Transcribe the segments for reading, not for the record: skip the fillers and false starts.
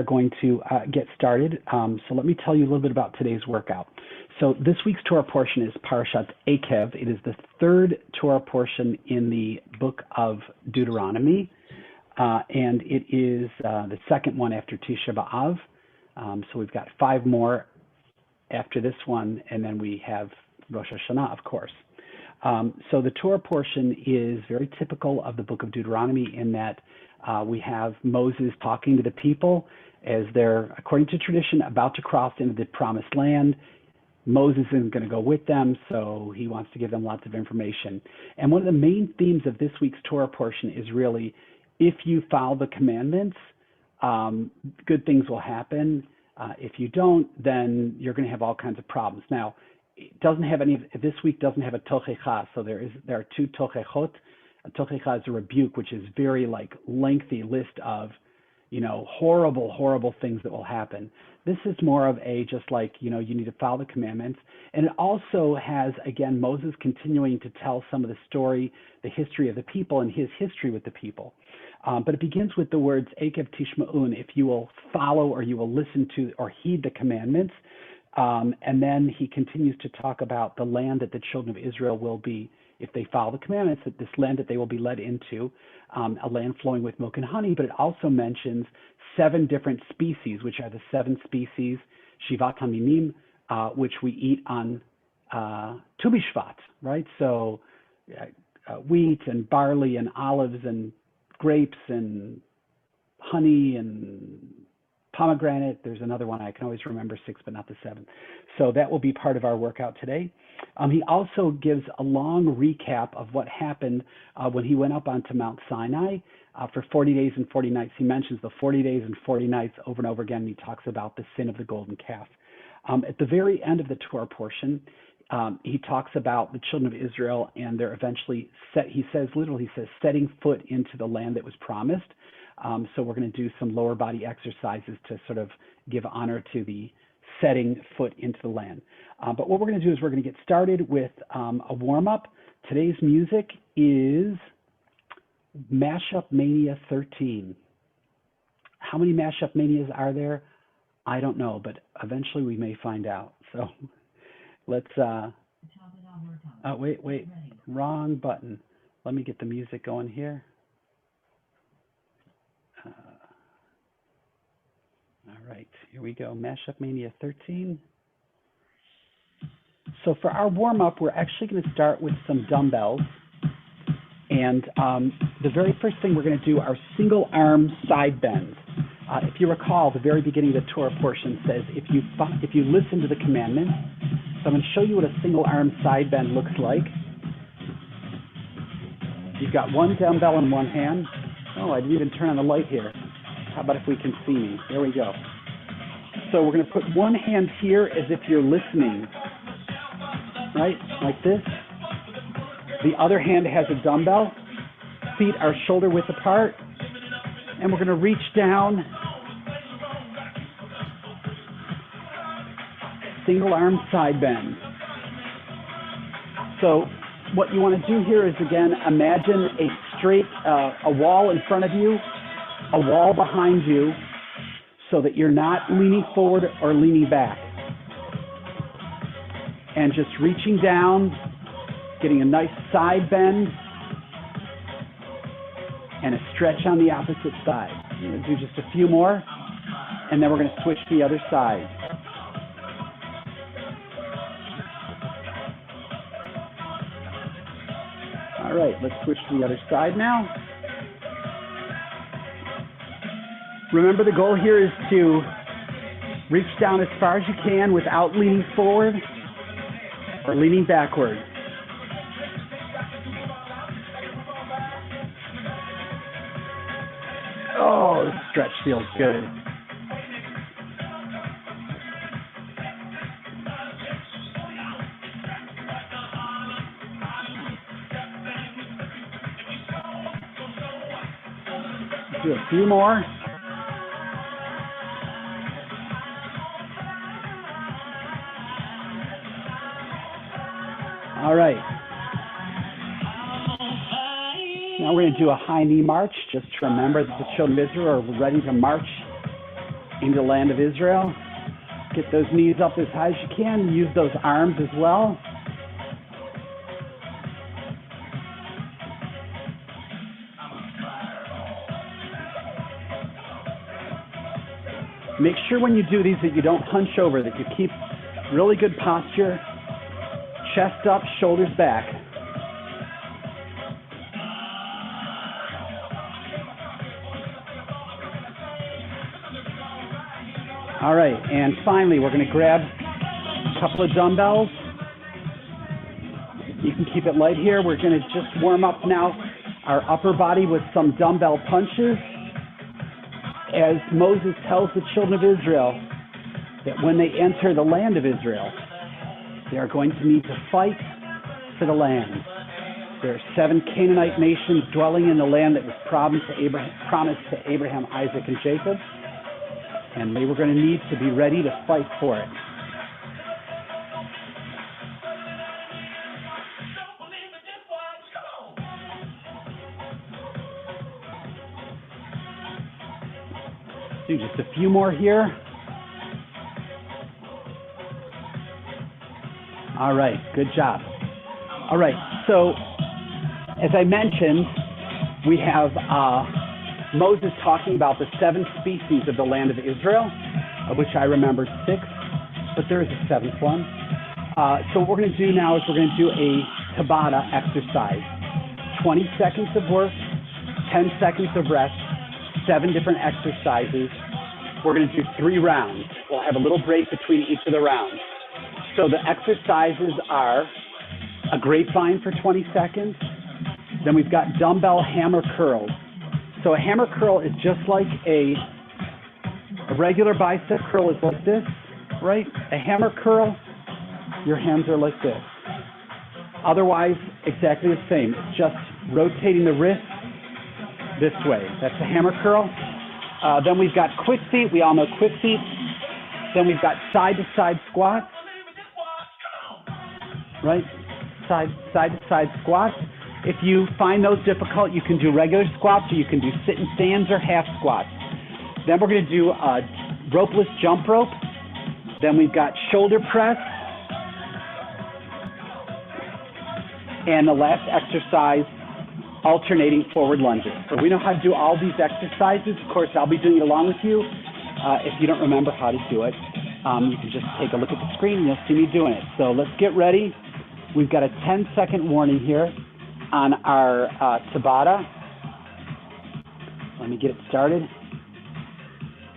going to get started. So let me tell you a little bit about today's workout. So this week's Torah portion is Parashat Akev. It is the third Torah portion in the book of Deuteronomy, and it is the second one after Tisha B'Av. So we've got 5 more after this one, and then we have Rosh Hashanah, of course. So the Torah portion is very typical of the book of Deuteronomy in that we have Moses talking to the people as they're, according to tradition, about to cross into the promised land. Moses isn't going to go with them, so he wants to give them lots of information. And one of the main themes of this week's Torah portion is really, if you follow the commandments, good things will happen. If you don't, then you're going to have all kinds of problems. Now, it doesn't have any. This week doesn't have a tochecha, so there are 2 tochechot. A tochecha is a rebuke, which is very lengthy list of, horrible things that will happen. This is more of a just you need to follow the commandments. And it also has, again, Moses continuing to tell some of the story, the history of the people and his history with the people. But it begins with the words, Akev Tishma'un, if you will follow or you will listen to or heed the commandments. And then he continues to talk about the land that the children of Israel will be, if they follow the commandments, that this land that they will be led into, a land flowing with milk and honey. But it also mentions 7 different species, which are the 7 species, Shivat HaMinim, which we eat on Tu B'Shvat, right? So wheat and barley and olives and grapes and honey and pomegranate. There's another one. I can always remember 6, but not the 7th. So that will be part of our workout today. He also gives a long recap of what happened when he went up onto Mount Sinai for 40 days and 40 nights. He mentions the 40 days and 40 nights over and over again. And he talks about the sin of the golden calf. At the very end of the Torah portion, he talks about the children of Israel and they're eventually he says, setting foot into the land that was promised. So we're going to do some lower body exercises to sort of give honor to the setting foot into the land. But what we're going to do is we're going to get started with a warm-up. Today's music is Mashup Mania 13. How many Mashup Manias are there? I don't know, but eventually we may find out. So let's, wait, wrong button. Let me get the music going here. All right, here we go, Mashup Mania 13. So for our warm-up, we're actually going to start with some dumbbells. And the very first thing we're going to do are single arm side bends. If you recall, the very beginning of the Torah portion says, if you listen to the commandments, so I'm going to show you what a single arm side bend looks like. You've got one dumbbell in one hand. Oh, I didn't even turn on the light here. How about if we can see me? There we go. So we're going to put one hand here as if you're listening, right? Like this. The other hand has a dumbbell. Feet are shoulder width apart. And we're going to reach down. Single arm side bend. So what you want to do here is, again, imagine a straight, a wall in front of you, a wall behind you, so that you're not leaning forward or leaning back. And just reaching down, getting a nice side bend, and a stretch on the opposite side. I'm going to do just a few more, and then we're going to switch to the other side. All right, let's switch to the other side now. Remember, the goal here is to reach down as far as you can without leaning forward or leaning backward. Oh, the stretch feels good. Do a few more. All right. Now we're going to do a high knee march, just to remember that the children of Israel are ready to march into the land of Israel. Get those knees up as high as you can. Use those arms as well. Make sure when you do these that you don't hunch over, that you keep really good posture, chest up, shoulders back. All right, and finally, we're going to grab a couple of dumbbells. You can keep it light here. We're going to just warm up now our upper body with some dumbbell punches, as Moses tells the children of Israel that when they enter the land of Israel, they are going to need to fight for the land. There are 7 Canaanite nations dwelling in the land that was promised to Abraham, Isaac, and Jacob, and they were going to need to be ready to fight for it. Do just a few more here. All right, good job. All right, so as I mentioned, we have Moses talking about the 7 species of the land of Israel, of which I remembered 6, but there is a 7th one. So what we're going to do now is we're going to do a Tabata exercise. 20 seconds of work, 10 seconds of rest, 7 different exercises. We're going to do 3 rounds. We'll have a little break between each of the rounds. So the exercises are a grapevine for 20 seconds. Then we've got dumbbell hammer curls. So a hammer curl is just like a regular bicep curl is like this, right? A hammer curl, your hands are like this. Otherwise, exactly the same. It's just rotating the wrist this way. That's a hammer curl. Then we've got quick feet. We all know quick feet. Then we've got side-to-side squats, right? Side-to-side squats. If you find those difficult, you can do regular squats, or you can do sit and stands or half squats. Then we're going to do a ropeless jump rope. Then we've got shoulder press. And the last exercise, alternating forward lunges. So we know how to do all these exercises. Of course, I'll be doing it along with you. If you don't remember how to do it, you can just take a look at the screen and you'll see me doing it. So let's get ready. We've got a 10-second warning here on our Tabata. Let me get it started.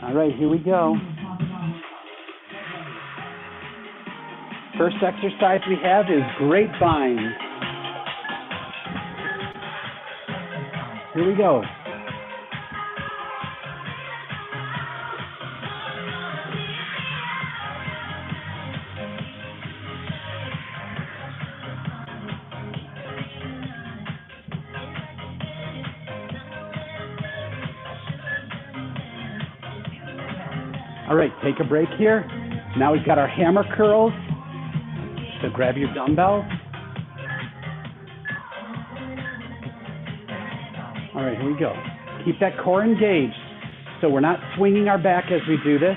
All right, here we go. First exercise we have is grapevine. Here we go. All right, take a break here. Now we've got our hammer curls. So grab your dumbbells. All right, here we go. Keep that core engaged. So we're not swinging our back as we do this.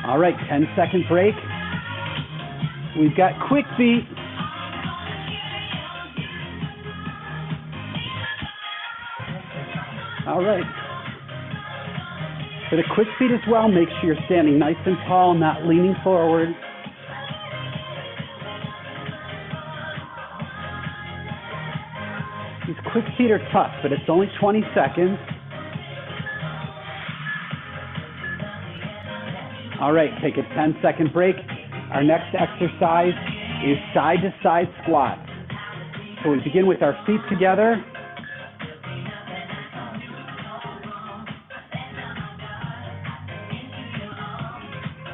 All right, 10-second break. We've got quick feet. All right. For the quick feet as well, make sure you're standing nice and tall, not leaning forward. These quick feet are tough, but it's only 20 seconds. All right, take a 10-second break. Our next exercise is side-to-side squats. So we begin with our feet together.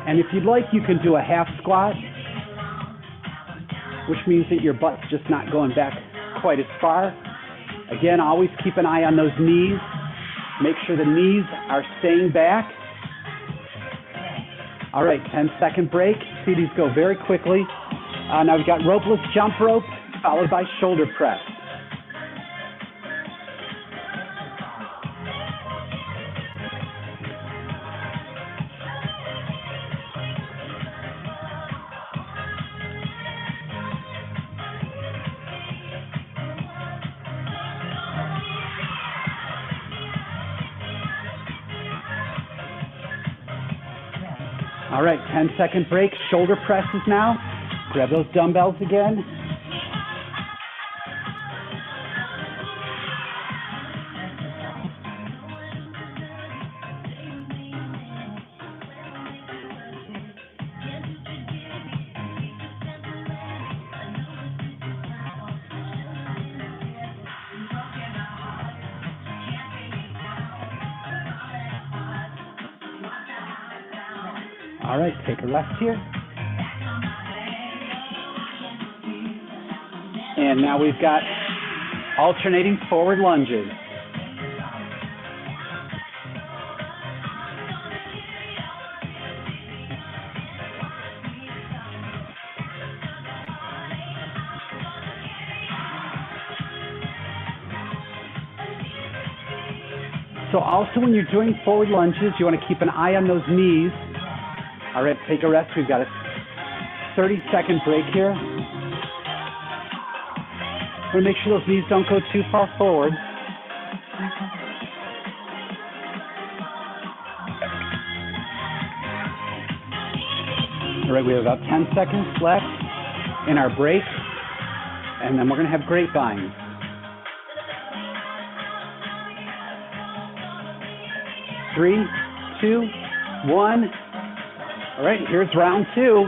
And if you'd like, you can do a half squat, which means that your butt's just not going back quite as far. Again, always keep an eye on those knees. Make sure the knees are staying back. All right, 10-second break. See these go very quickly. Now we've got ropeless jump rope, followed by shoulder press. All right, 10-second break, shoulder presses now. Grab those dumbbells again. All right, take a rest here. And now we've got alternating forward lunges. So also when you're doing forward lunges, you want to keep an eye on those knees. All right, take a rest. We've got a 30-second break here. Want to make sure those knees don't go too far forward. All right, we have about 10 seconds left in our break, and then we're going to have grapevines. Three, two, one. All right, here's round two.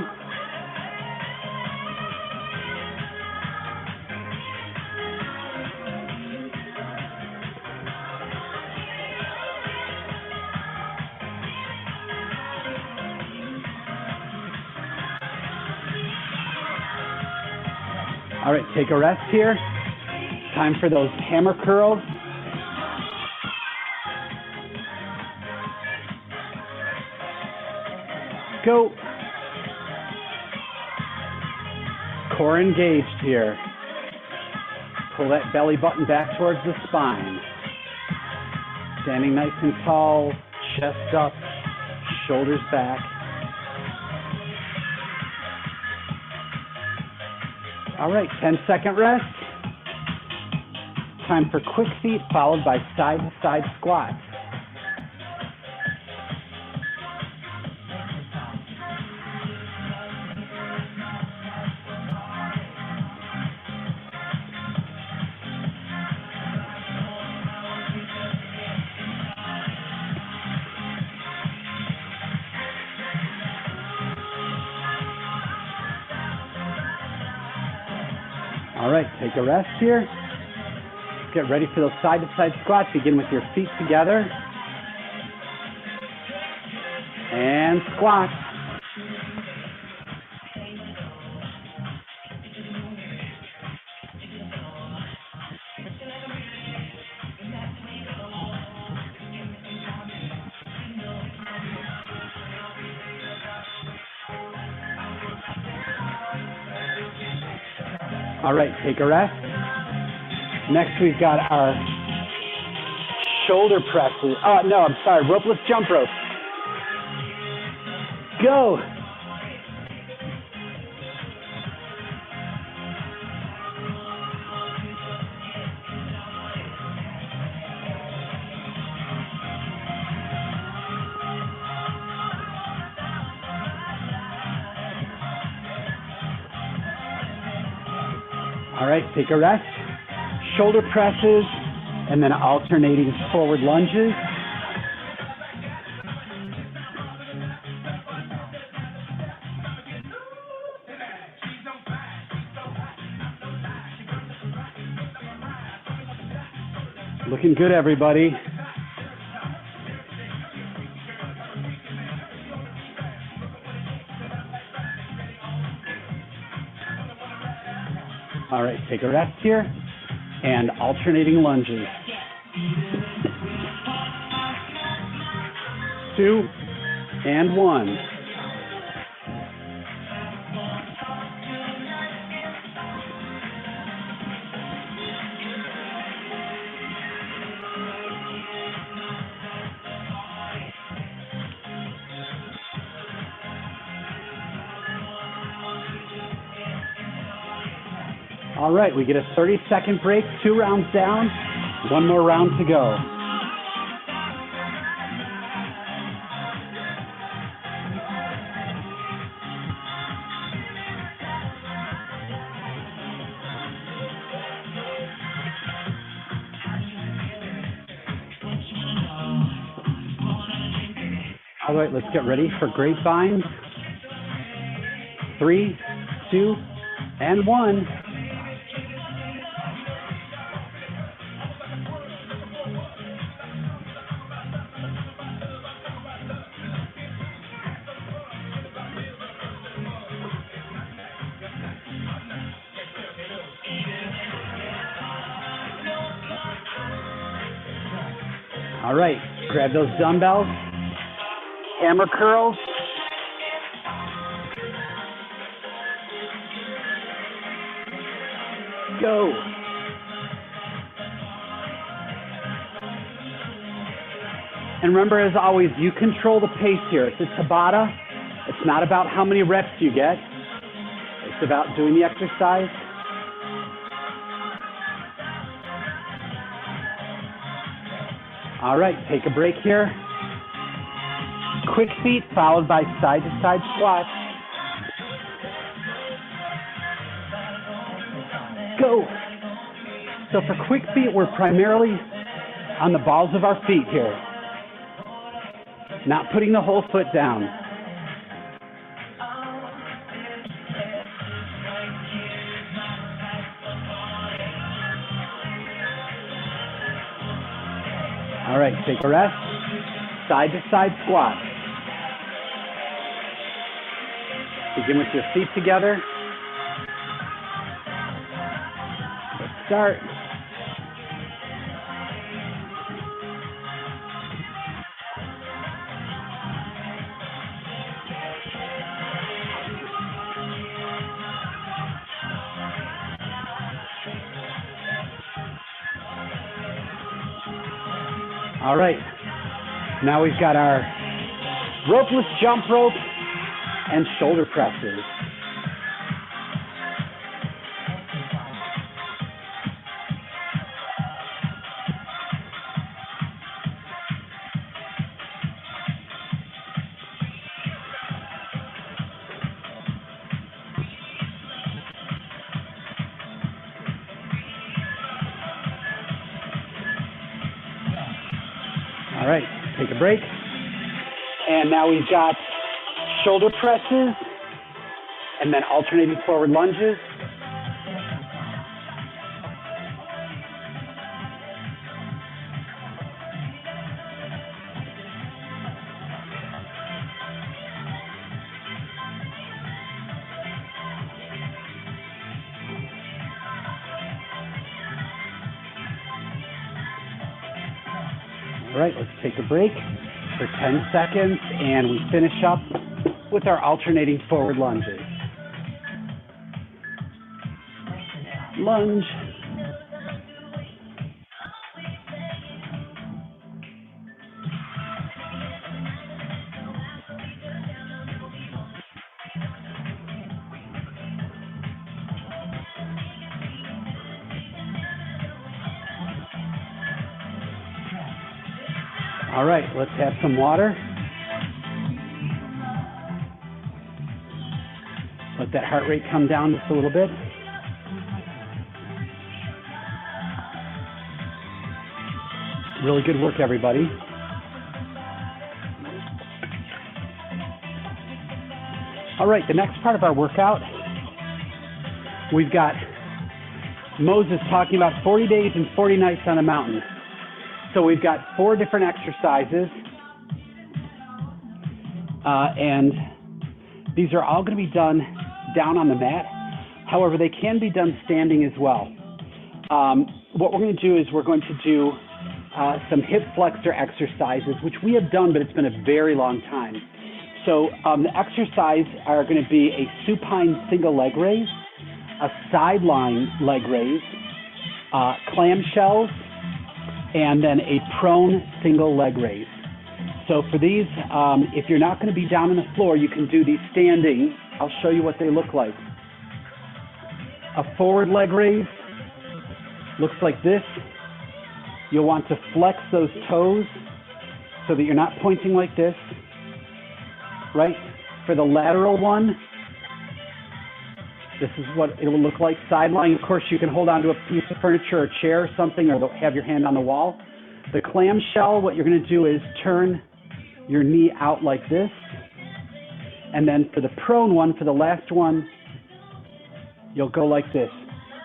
All right, take a rest here. Time for those hammer curls. Go. Core engaged here. Pull that belly button back towards the spine. Standing nice and tall, chest up, shoulders back. All right, 10-second rest. Time for quick feet followed by side-to-side squats. All right, take a rest here. Get ready for those side-to-side squats. Begin with your feet together. And squats. All right, take a rest. Next, we've got our shoulder presses. Oh, no, I'm sorry, ropeless jump rope. Go. All right, take a rest. Shoulder presses, and then alternating forward lunges. Looking good, everybody. All right, take a rest here, and alternating lunges. 2 and 1. All right, we get a 30-second break, 2 rounds down, 1 more round to go. All right, let's get ready for grapevine. 3, 2, and 1. All right, grab those dumbbells, hammer curls. Go. And remember, as always, you control the pace here. It's a Tabata. It's not about how many reps you get. It's about doing the exercise. All right, take a break here. Quick feet followed by side-to-side squats. Go. So for quick feet, we're primarily on the balls of our feet here, not putting the whole foot down. All right, take a rest. Side-to-side squat. Begin with your feet together. Let's start. All right, now we've got our ropeless jump rope and shoulder presses. All right, take a break. And now we've got shoulder presses and then alternating forward lunges. All right, let's take a break for 10 seconds, and we finish up with our alternating forward lunges. Lunge. All right, let's have some water. Let that heart rate come down just a little bit. Really good work, everybody. All right, the next part of our workout, we've got Moses talking about 40 days and 40 nights on a mountain. So we've got 4 different exercises, and these are all going to be done down on the mat. However, they can be done standing as well. What we're going to do is we're going to do some hip flexor exercises, which we have done, but it's been a very long time. So the exercises are going to be a supine single leg raise, a sideline leg raise, clamshells, and then a prone single leg raise. So for these, if you're not going to be down on the floor, you can do these standing. I'll show you what they look like. a forward leg raise. Looks like this. You'll want to flex those toes so that you're not pointing like this, right? For the lateral one, this is what it will look like. Side lying, of course, you can hold onto a piece of furniture or a chair or something, or have your hand on the wall. The clamshell, what you're going to do is turn your knee out like this. And then for the prone one, for the last one, you'll go like this.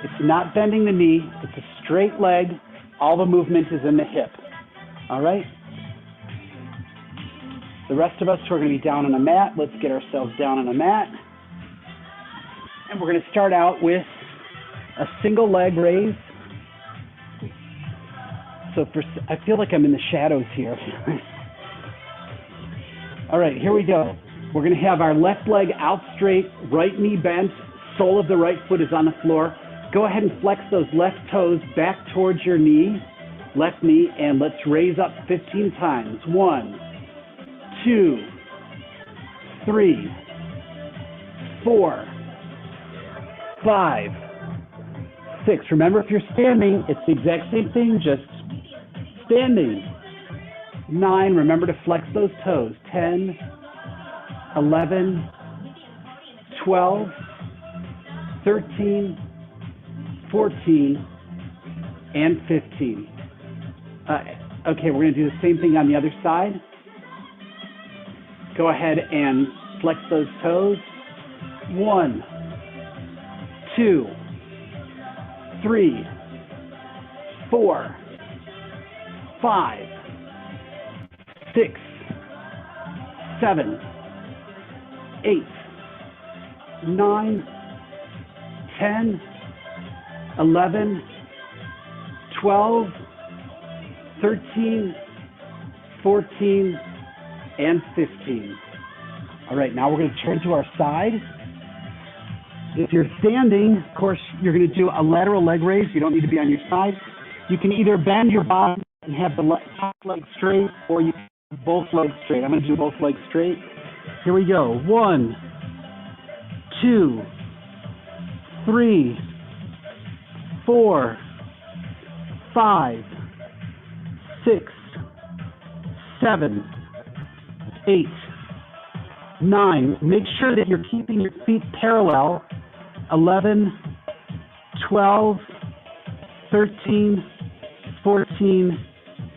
It's not bending the knee. It's a straight leg. All the movement is in the hip. All right? The rest of us who are going to be down on a mat, let's get ourselves down on a mat. And we're going to start out with a single leg raise. So I feel like I'm in the shadows here. All right, here we go. We're going to have our left leg out straight, right knee bent, sole of the right foot is on the floor. Go ahead and flex those left toes back towards your knee, left knee, and let's raise up 15 times. 1, 2, 3, 4, 5, 6. Remember, if you're standing, it's the exact same thing, just standing. 9, remember to flex those toes. 10, 11, 12, 13, 14, and 15. Okay, we're going to do the same thing on the other side. Go ahead and flex those toes. 1, 2, 3, 4, 5, 6, 7, 8, 9, 10, 11, 12, 13, 14, and 15. All right, now we're going to turn to our side. If you're standing, of course, you're going to do a lateral leg raise. You don't need to be on your side. You can either bend your body and have the top leg straight, or you can have both legs straight. I'm going to do both legs straight. Here we go. 1, 2, 3, 4, 5, 6, 7, 8, 9. Make sure that you're keeping your feet parallel. 11, 12, 13, 14,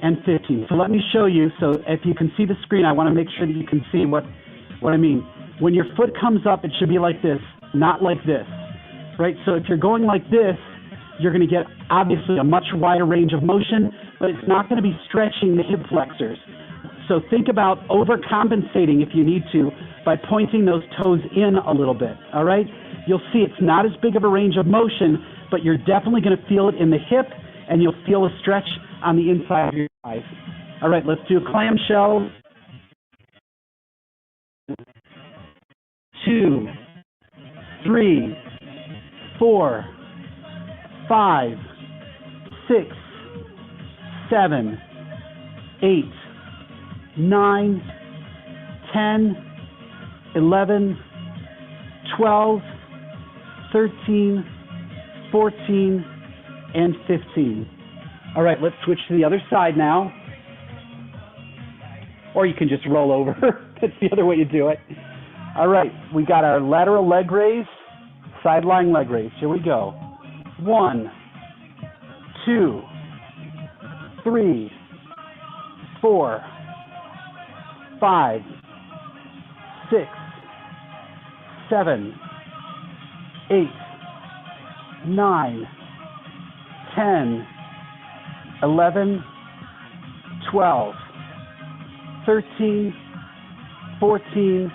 and 15. So let me show you. So if you can see the screen, I want to make sure that you can see what I mean. When your foot comes up, it should be like this, not like this, right? So if you're going like this, you're going to get obviously a much wider range of motion, but it's not going to be stretching the hip flexors. So think about overcompensating if you need to by pointing those toes in a little bit, all right? You'll see it's not as big of a range of motion, but you're definitely going to feel it in the hip, and you'll feel a stretch on the inside of your thighs. All right, let's do clamshell. 2, 3, 4, 5, 6, 7, 8, 9, 10, 11, 12, 13, 14, and 15. All right, let's switch to the other side now. Or you can just roll over. That's the other way to do it. All right, we got our lateral leg raise, side lying leg raise. Here we go. 1, 2, 3, 4, 5, 6, 7, 8, 9, 10, 11, 12, 13, 14,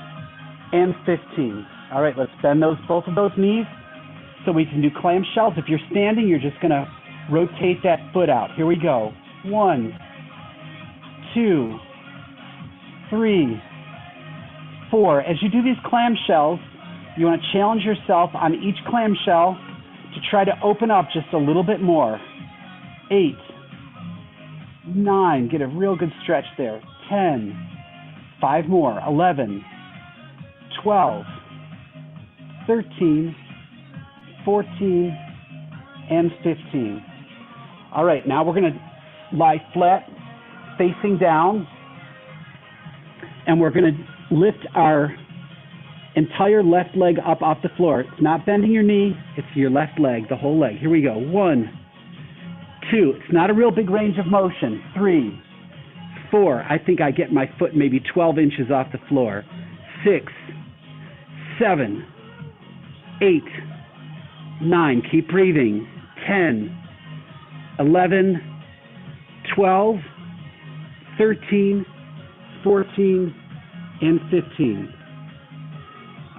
and 15. All right, let's bend both of those knees so we can do clamshells. If you're standing, you're just going to rotate that foot out. Here we go. 1, 2, 3, 4. As you do these clamshells, you want to challenge yourself on each clamshell to try to open up just a little bit more. 8, 9, get a real good stretch there. 10, 5 more. 11, 12, 13, 14, and 15. All right, now we're going to lie flat, facing down, and we're going to lift our entire left leg up off the floor. It's not bending your knee, it's your left leg, the whole leg. Here we go. 1, 2. It's not a real big range of motion. 3, 4. I think I get my foot maybe 12 inches off the floor. 6, 7, 8, 9. Keep breathing. 10, 11, 12, 13, 14, and 15.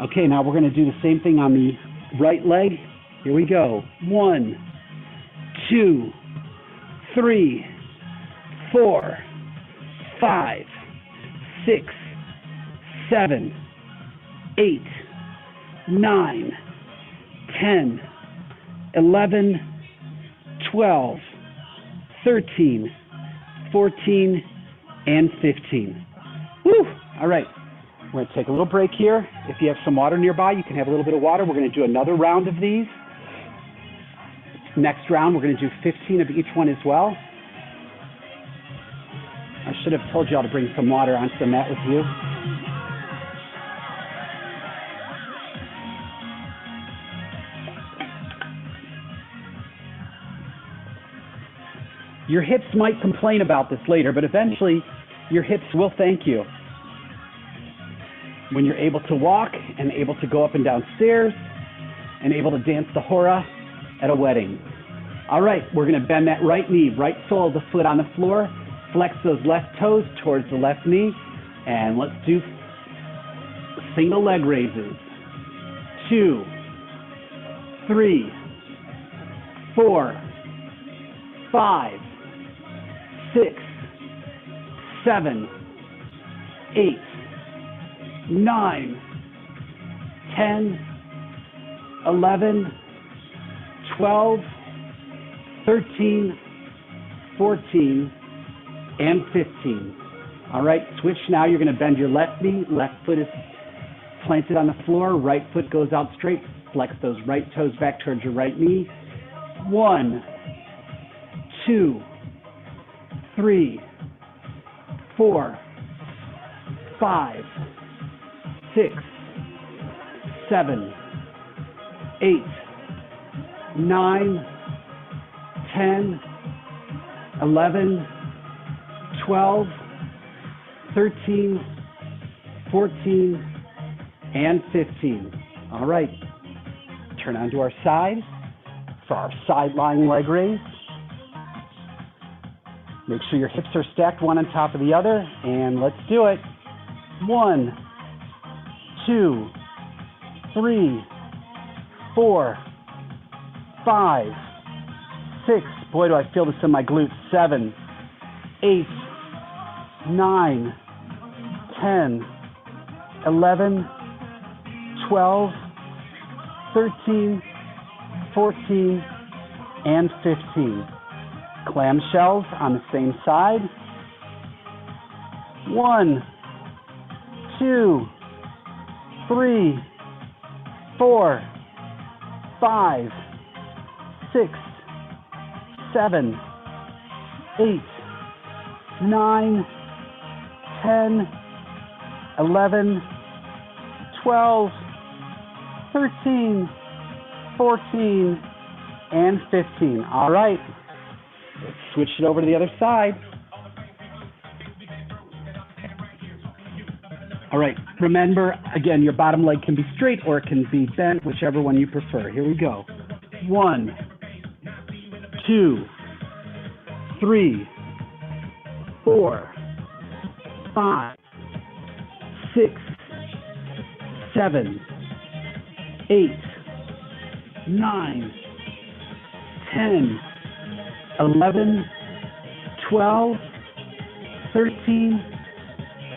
Okay, now we're going to do the same thing on the right leg. Here we go. 1, 2, 3, 4, 5, 6, 7, 8, 9, 10, 11, 12, 13, 14, and 15. Woo! All right. We're going to take a little break here. If you have some water nearby, you can have a little bit of water. We're going to do another round of these. Next round, we're going to do 15 of each one as well. I should have told you all to bring some water onto the mat with you. Your hips might complain about this later, but eventually your hips will thank you. When you're able to walk and able to go up and down stairs and able to dance the hora at a wedding. All right, we're going to bend that right knee, right sole of the foot on the floor, flex those left toes towards the left knee, and let's do single leg raises. 2, 3, 4, 5, 6, 7, 8, 9, 10, 11, 12, 13, 14, and 15. All right, switch now. You're going to bend your left knee. Left foot is planted on the floor. Right foot goes out straight. Flex those right toes back towards your right knee. 1, 2, 3, 4, 5, 6, 7, 8, 9, 10, 11, 12, 13, 14, and 15. All right. Turn onto our side for our side lying leg raise. Make sure your hips are stacked one on top of the other, and let's do it. 1, 2, 3, 4, 5, 6. Boy, do I feel this in my glutes. 7, 8, 9, 10, 11, 12, 13, 14, and 15. Clamshells on the same side. 1, 2, 3, 4, 5, 6, 7, 8, 9, 10, 11, 12, 13, 14, and 15. All right. Let's switch it over to the other side. All right. Remember, again, your bottom leg can be straight or it can be bent, whichever one you prefer. Here we go. 1, 2, 3, 4, 5, 6, 7, 8, 9, 10, 11, 12, 13,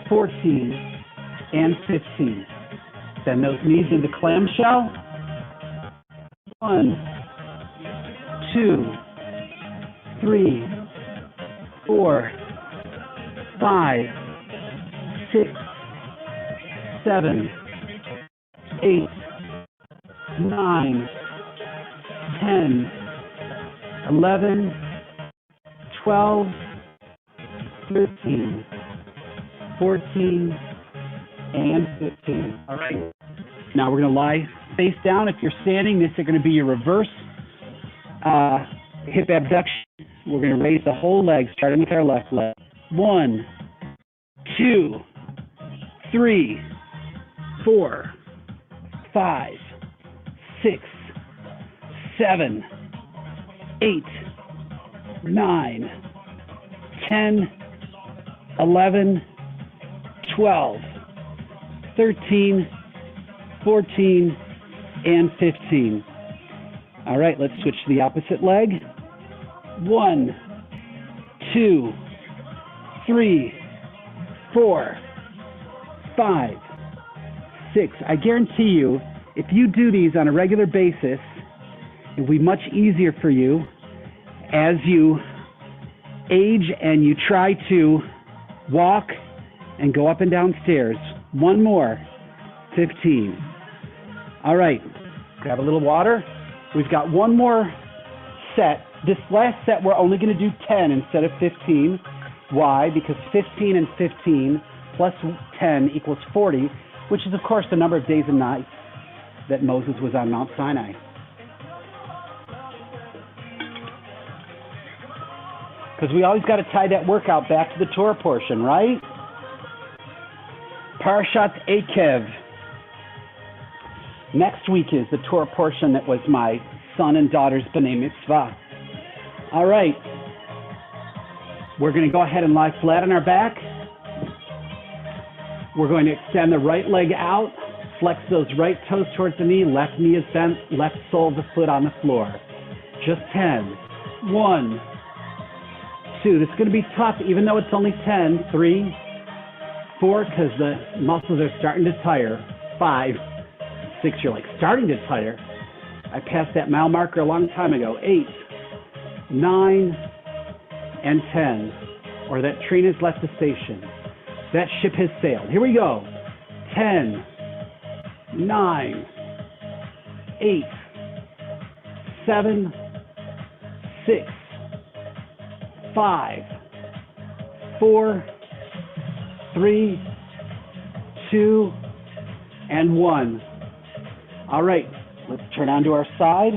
14, and 15. Bend those knees into clamshell. 1, 2, 3, 4, 5, 6, 7, 8, 9, 10, 11, 12, 13, 14, and 15. All right. Now we're going to lie face down. If you're standing, this is going to be your reverse hip abduction. We're going to raise the whole leg, starting with our left leg. 1, 2, 3, 4, 5, 6, 7, 8, 9, 10, 11, 12, 13, 14, and 15. All right, let's switch to the opposite leg. 1, 2, 3, 4, 5, 6. I guarantee you, if you do these on a regular basis, it will be much easier for you as you age and you try to walk and go up and down stairs. One more. 15. All right, grab a little water. We've got one more set. This last set, we're only going to do 10 instead of 15. Why? Because 15 and 15 plus 10 equals 40, which is, of course, the number of days and nights that Moses was on Mount Sinai. Because we always got to tie that workout back to the Torah portion, right? Parashat Akev. Next week is the Torah portion that was my son and daughter's B'nai Mitzvah. All right. We're going to go ahead and lie flat on our back. We're going to extend the right leg out, flex those right toes towards the knee, left knee is bent, left sole of the foot on the floor. Just 10. 1, 2. This is going to be tough, even though it's only 10. 3, 4, because the muscles are starting to tire. 5, 6, you're like starting to tire. I passed that mile marker a long time ago. 8, 9, and 10. Or that train has left the station. That ship has sailed. Here we go. 10, 9, 8, 7, 6, 5, 4, 3, 2, and 1. All right, let's turn onto our side.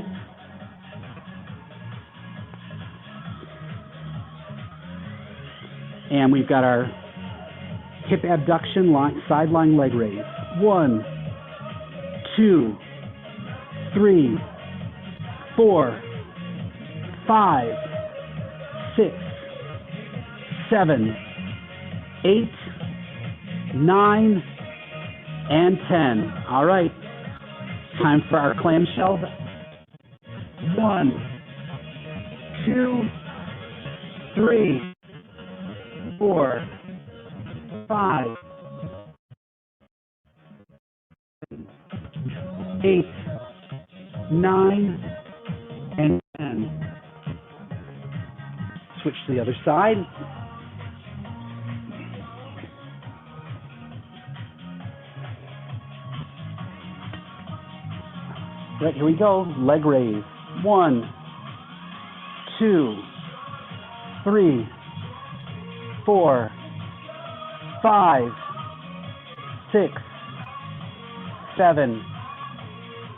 And we've got our hip abduction, sideline leg raise. 1, 2, 3, 4, 5, 6, 7, 8, 9, and 10. All right. Time for our clamshell. 1, 2, 3, 4, 5, 8, 9, and 10. Switch to the other side. Right, here we go. Leg raise. 1, 2, 3, 4, 5, 6, 7,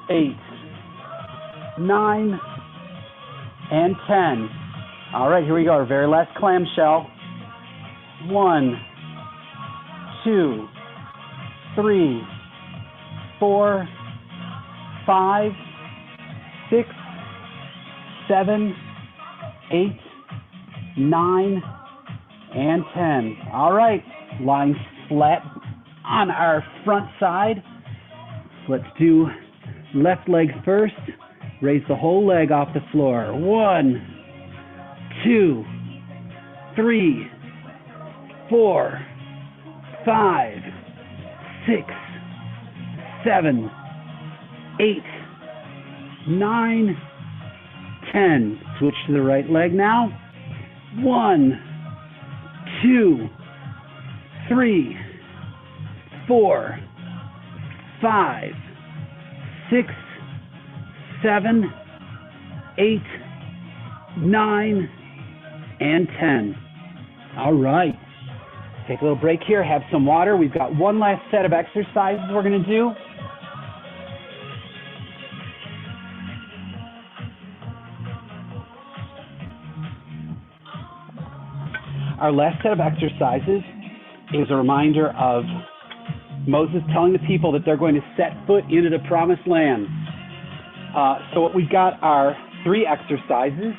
8, 9, and 10. All right, here we go. Our very last clamshell. 1, 2, 3, 4, 5, 6, 7, 8, 9, and 10. All right, lying flat on our front side. Let's do left leg first. Raise the whole leg off the floor. 1, 2, 3, 4, 5, 6, 7, 8, 9, 10. Switch to the right leg now. 1, 2, 3, 4, 5, 6, 7, 8, 9, and 10. All right. Take a little break here, have some water. We've got one last set of exercises we're going to do. Our last set of exercises is a reminder of Moses telling the people that they're going to set foot into the promised land. So what we've got are 3 exercises.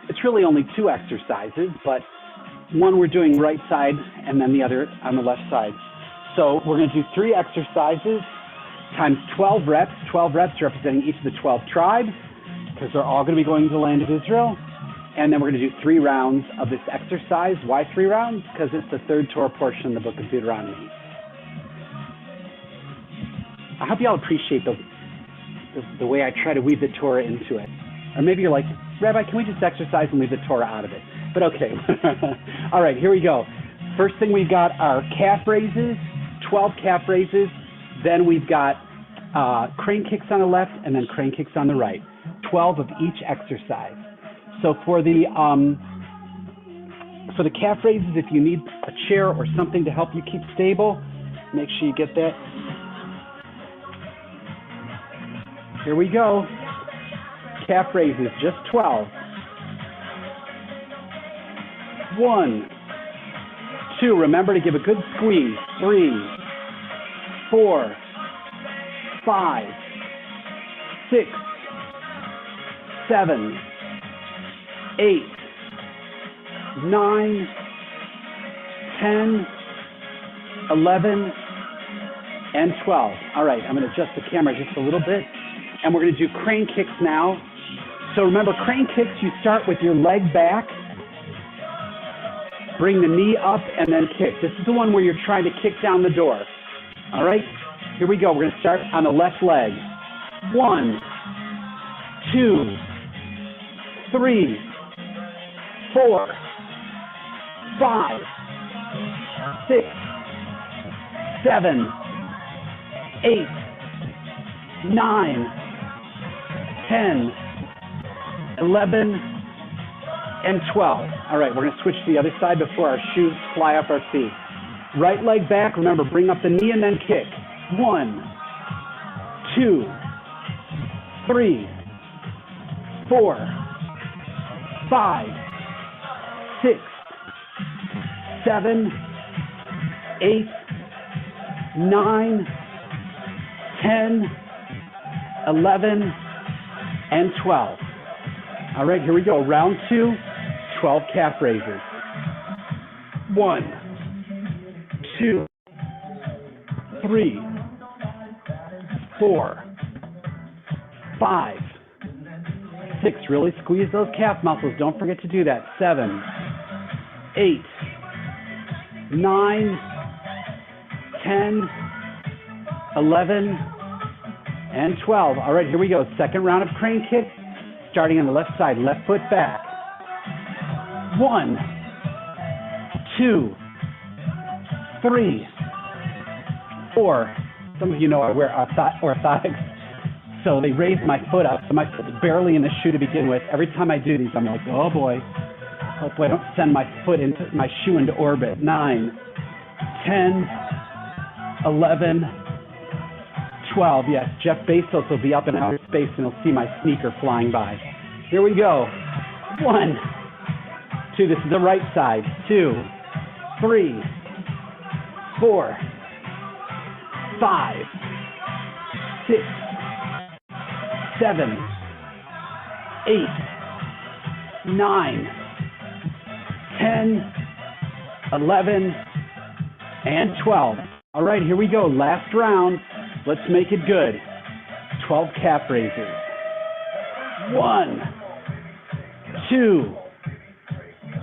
It's really only 2 exercises, but one we're doing right side and then the other on the left side. So we're going to do 3 exercises times 12 reps. 12 reps representing each of the 12 tribes, because they're all going to be going to the land of Israel. And then we're going to do 3 rounds of this exercise. Why 3 rounds? Because it's the 3rd Torah portion in the book of Deuteronomy. I hope you all appreciate the way I try to weave the Torah into it. Or maybe you're like, Rabbi, can we just exercise and leave the Torah out of it? But okay. All right, here we go. First thing we've got are calf raises, 12 calf raises. Then we've got crane kicks on the left and then crane kicks on the right. 12 of each exercise. So for the calf raises, if you need a chair or something to help you keep stable, make sure you get that. Here we go. Calf raises, just 12. 1, 2, remember to give a good squeeze. 3, 4, 5, 6, 7, 8, 9, 10, 11, and 12. All right, I'm going to adjust the camera just a little bit, and we're going to do crane kicks now. So remember, crane kicks, you start with your leg back, bring the knee up, and then kick. This is the one where you're trying to kick down the door. All right, here we go. We're going to start on the left leg. 1, 2, 3, 4, 5, 6, 7, 8, 9, 10, 11, and 12. All right, we're going to switch to the other side before our shoes fly off our feet. Right leg back. Remember, bring up the knee and then kick. 1, 2, 3, 4, 5, 6, 7, 8, 9, 10, 11, and 12. All right, here we go. Round 2, 12 calf raises. 1, 2, 3, 4, 5, 6. Really squeeze those calf muscles. Don't forget to do that. 7, 8, 9, 10, 11, and 12. All right, here we go. Second round of crane kick, starting on the left side. Left foot back. 1, 2, 3, 4. Some of you know I wear orthotics, so they raise my foot up, so my foot's barely in the shoe to begin with. Every time I do these, I'm like, oh boy. Hopefully I don't send my shoe into orbit. 9, 10, 11, 12. Yes, Jeff Bezos will be up in outer space and he'll see my sneaker flying by. Here we go. 1, 2. This is the right side. 2, 3, 4, 5, 6, 7, 8, 9, 10, 11, and 12. All right, here we go. Last round. Let's make it good. 12 calf raises. 1, 2,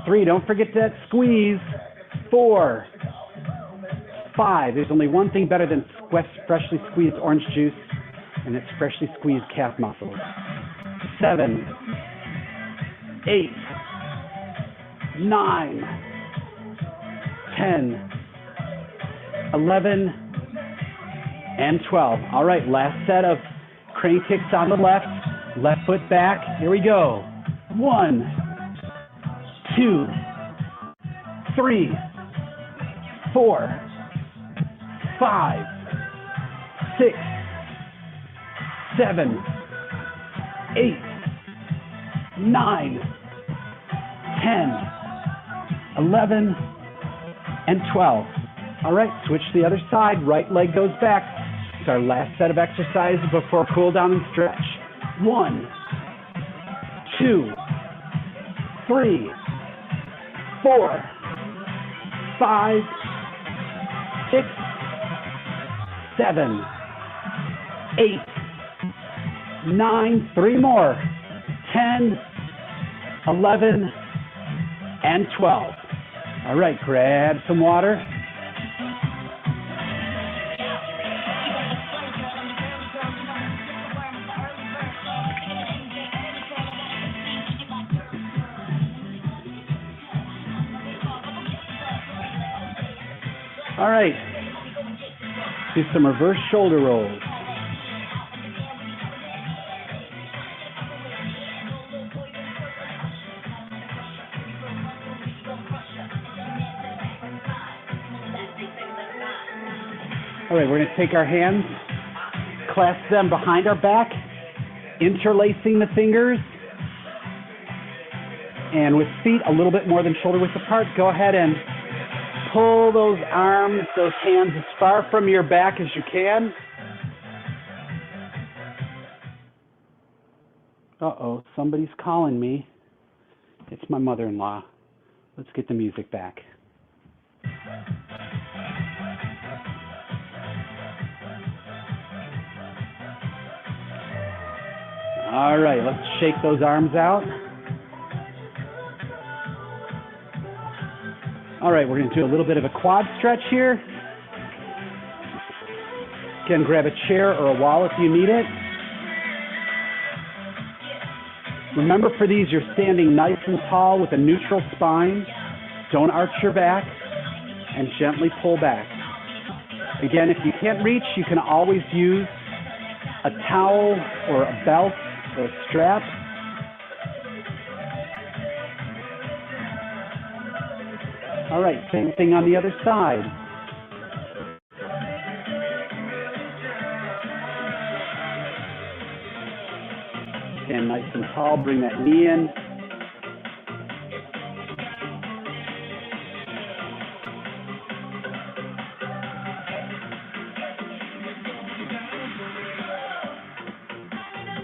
3. Don't forget that squeeze. 4, 5. There's only one thing better than freshly squeezed orange juice, and it's freshly squeezed calf muscles. 7, 8, 9, 10, 11, and 12. All right, last set of crane kicks on the left. Left foot back. Here we go. 1, 2, 3, 4, 5, 6, 7, 8, 9, 10, 11, and 12. All right, switch to the other side. Right leg goes back. It's our last set of exercises before cool down and stretch. 1, 2, 3, 4, 5, 6, 7, 8, 9, 3 more, 10, 11, and 12. All right, grab some water. All right, do some reverse shoulder rolls. All right, we're going to take our hands, clasp them behind our back, interlacing the fingers, and with feet a little bit more than shoulder width apart, go ahead and pull those arms, those hands as far from your back as you can. Uh-oh, somebody's calling me. It's my mother-in-law. Let's get the music back. All right, let's shake those arms out. All right, we're going to do a little bit of a quad stretch here. Again, grab a chair or a wall if you need it. Remember, for these, you're standing nice and tall with a neutral spine. Don't arch your back, and gently pull back. Again, if you can't reach, you can always use a towel or a belt or a strap. All right, same thing on the other side. Stand nice and tall, bring that knee in.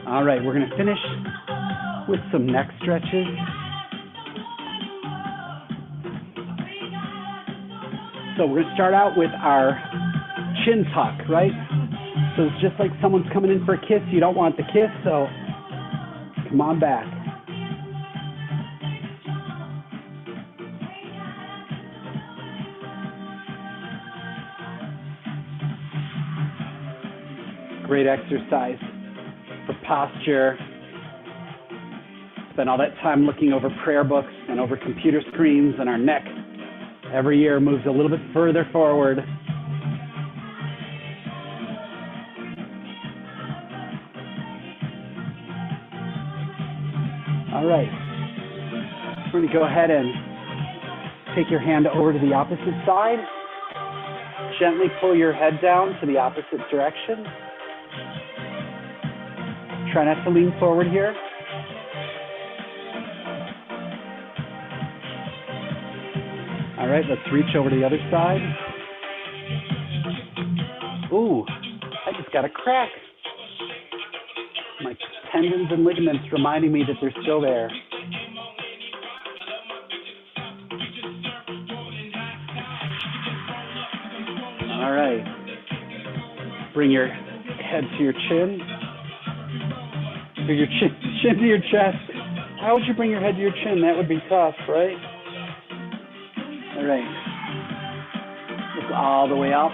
All right, we're going to finish with some neck stretches. So we're going to start out with our chin tuck, right? So it's just like someone's coming in for a kiss. You don't want the kiss, so come on back. Great exercise for posture. Spend all that time looking over prayer books and over computer screens, and our neck every year moves a little bit further forward. All right. We're going to go ahead and take your hand over to the opposite side. Gently pull your head down to the opposite direction. Try not to lean forward here. All right, let's reach over to the other side. Ooh, I just got a crack. My tendons and ligaments reminding me that they're still there. All right. Bring your head to your chin. Or your chin to your chest. How would you bring your head to your chin? That would be tough, right? All right. Look all the way up.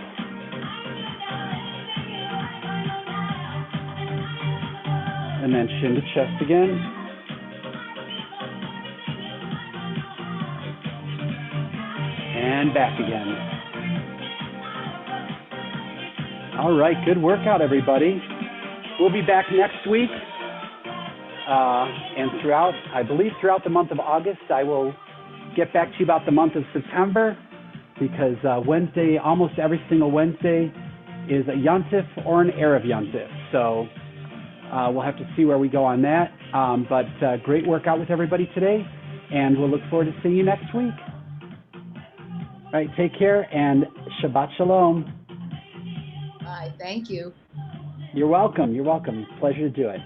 And then chin to chest again. And back again. All right, good workout, everybody. We'll be back next week and I believe throughout the month of August, I will get back to you about the month of September, because Wednesday, almost every single Wednesday, is a Yontif or an Erev Yontif. So we'll have to see where we go on that. But great workout with everybody today, and we'll look forward to seeing you next week. All right, take care, and Shabbat Shalom. Bye. Thank you. You're welcome. You're welcome. Pleasure to do it.